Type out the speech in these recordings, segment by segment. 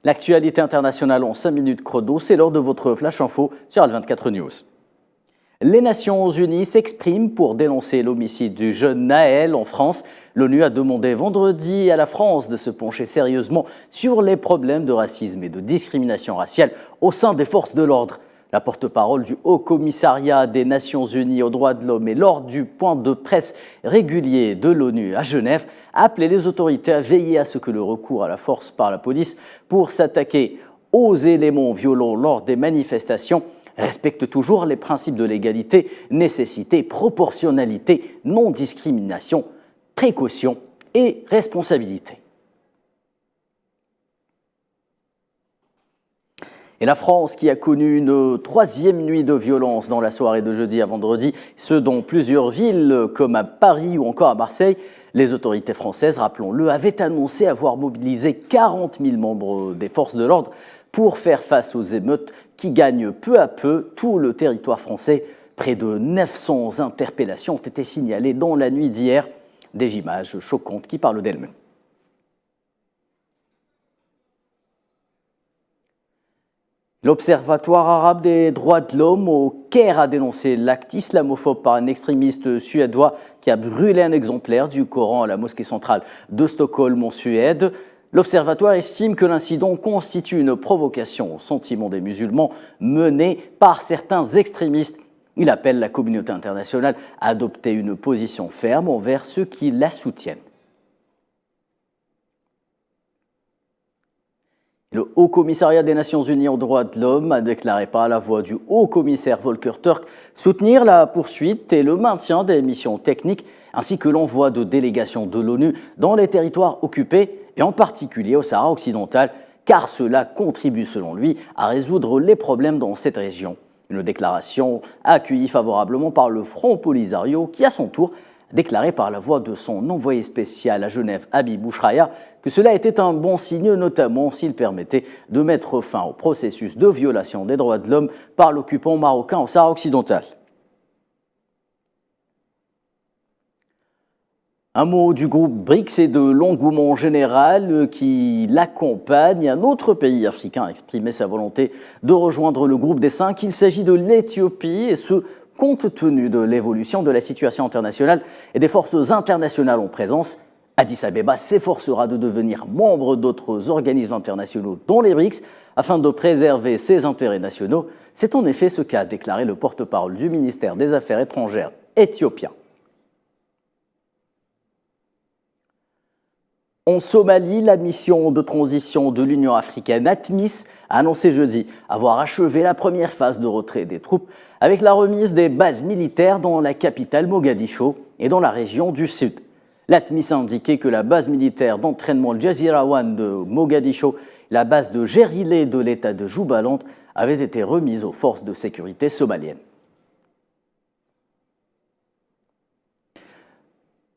L'actualité internationale en 5 minutes chrono, c'est l'heure de votre Flash Info sur Al24 News. Les Nations Unies s'expriment pour dénoncer l'homicide du jeune Naël en France. L'ONU a demandé vendredi à la France de se pencher sérieusement sur les problèmes de racisme et de discrimination raciale au sein des forces de l'ordre. La porte-parole du Haut Commissariat des Nations Unies aux droits de l'homme et lors du point de presse régulier de l'ONU à Genève a appelé les autorités à veiller à ce que le recours à la force par la police pour s'attaquer aux éléments violents lors des manifestations respecte toujours les principes de légalité, nécessité, proportionnalité, non-discrimination, précaution et responsabilité. Et la France qui a connu une troisième nuit de violence dans la soirée de jeudi à vendredi, ce dans plusieurs villes comme à Paris ou encore à Marseille. Les autorités françaises, rappelons-le, avaient annoncé avoir mobilisé 40 000 membres des forces de l'ordre pour faire face aux émeutes qui gagnent peu à peu tout le territoire français. Près de 900 interpellations ont été signalées dans la nuit d'hier. Des images choquantes qui parlent d'elles-mêmes. L'Observatoire arabe des droits de l'homme au Caire a dénoncé l'acte islamophobe par un extrémiste suédois qui a brûlé un exemplaire du Coran à la mosquée centrale de Stockholm en Suède. L'Observatoire estime que l'incident constitue une provocation au sentiment des musulmans menée par certains extrémistes. Il appelle la communauté internationale à adopter une position ferme envers ceux qui la soutiennent. Le Haut Commissariat des Nations Unies aux droits de l'homme a déclaré par la voix du Haut Commissaire Volker Turk soutenir la poursuite et le maintien des missions techniques ainsi que l'envoi de délégations de l'ONU dans les territoires occupés et en particulier au Sahara occidental, car cela contribue selon lui à résoudre les problèmes dans cette région. Une déclaration accueillie favorablement par le Front Polisario qui à son tour déclaré par la voix de son envoyé spécial à Genève, Habib Bouchraya, que cela était un bon signe, notamment s'il permettait de mettre fin au processus de violation des droits de l'homme par l'occupant marocain au Sahara occidental. Un mot du groupe BRICS et de l'engouement général qui l'accompagne. Un autre pays africain a exprimé sa volonté de rejoindre le groupe des 5. Il s'agit de l'Éthiopie et ce, compte tenu de l'évolution de la situation internationale et des forces internationales en présence. Addis Abeba s'efforcera de devenir membre d'autres organismes internationaux dont les BRICS afin de préserver ses intérêts nationaux. C'est en effet ce qu'a déclaré le porte-parole du ministère des Affaires étrangères éthiopien. En Somalie, la mission de transition de l'Union africaine ATMIS a annoncé jeudi avoir achevé la première phase de retrait des troupes avec la remise des bases militaires dans la capitale Mogadiscio et dans la région du sud. L'ATMIS a indiqué que la base militaire d'entraînement Jazira One de Mogadiscio et la base de Gerilé de l'État de Jubaland avaient été remises aux forces de sécurité somaliennes.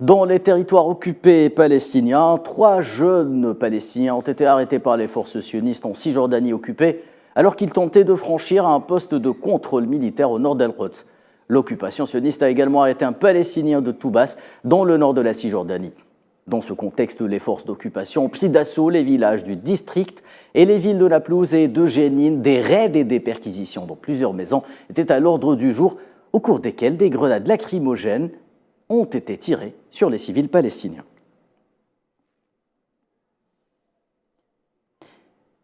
Dans les territoires occupés palestiniens, 3 jeunes Palestiniens ont été arrêtés par les forces sionistes en Cisjordanie occupée alors qu'ils tentaient de franchir un poste de contrôle militaire au nord d'El-Quds. L'occupation sioniste a également arrêté un Palestinien de Toubas dans le nord de la Cisjordanie. Dans ce contexte, les forces d'occupation ont pris d'assaut les villages du district et les villes de Naplouse et de Jénine. Des raids et des perquisitions dans plusieurs maisons étaient à l'ordre du jour, au cours desquelles des grenades lacrymogènes ont été tirés sur les civils palestiniens.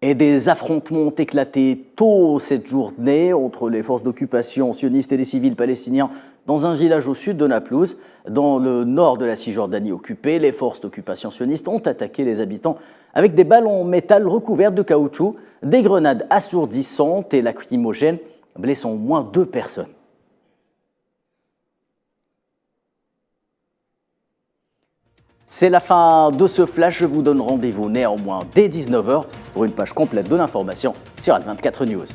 Et des affrontements ont éclaté tôt cette journée entre les forces d'occupation sionistes et les civils palestiniens dans un village au sud de Naplouse. Dans le nord de la Cisjordanie occupée, les forces d'occupation sionistes ont attaqué les habitants avec des balles en métal recouverts de caoutchouc, des grenades assourdissantes et lacrymogènes, blessant au moins 2 personnes. C'est la fin de ce flash, je vous donne rendez-vous néanmoins dès 19 h pour une page complète de l'information sur Al24 News.